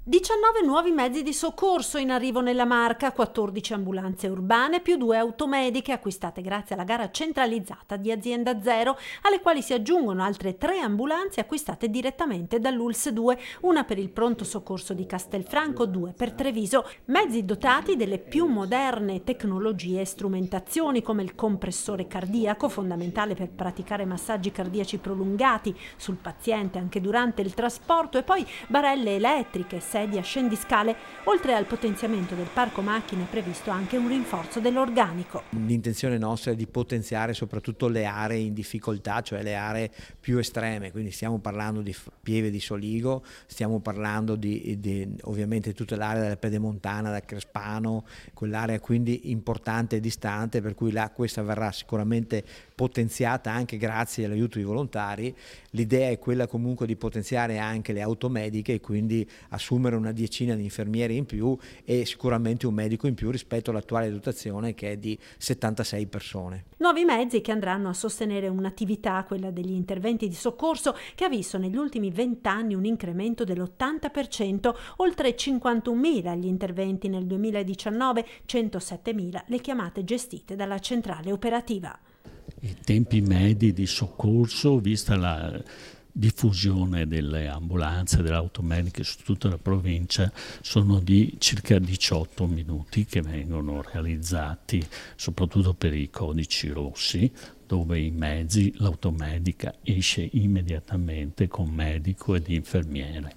19 nuovi mezzi di soccorso in arrivo nella Marca, 14 ambulanze urbane più 2 automediche acquistate grazie alla gara centralizzata di Azienda Zero, alle quali si aggiungono altre 3 ambulanze acquistate direttamente dall'ULSS 2, una per il pronto soccorso di Castelfranco, 2 per Treviso, mezzi dotati delle più moderne tecnologie e strumentazioni come il compressore cardiaco, fondamentale per praticare massaggi cardiaci prolungati sul paziente anche durante il trasporto, e poi barelle elettriche, sedia scendiscale. Oltre al potenziamento del parco macchine è previsto anche un rinforzo dell'organico. L'intenzione nostra è di potenziare soprattutto le aree in difficoltà, cioè le aree più estreme, quindi stiamo parlando di Pieve di Soligo, stiamo parlando di ovviamente tutta l'area della Pedemontana, da Crespano, quell'area quindi importante e distante, per cui là questa verrà sicuramente potenziata anche grazie all'aiuto di volontari. L'idea è quella comunque di potenziare anche le automediche e quindi assumere una decina di infermieri in più e sicuramente un medico in più rispetto all'attuale dotazione, che è di 76 persone. Nuovi mezzi che andranno a sostenere un'attività, quella degli interventi di soccorso, che ha visto negli ultimi 20 anni un incremento dell'80%, oltre 51.000 gli interventi nel 2019, 107.000 le chiamate gestite dalla centrale operativa. I tempi medi di soccorso, vista la diffusione delle ambulanze e delle automediche su tutta la provincia, sono di circa 18 minuti, che vengono realizzati soprattutto per i codici rossi, dove i mezzi, l'automedica esce immediatamente con medico ed infermiere.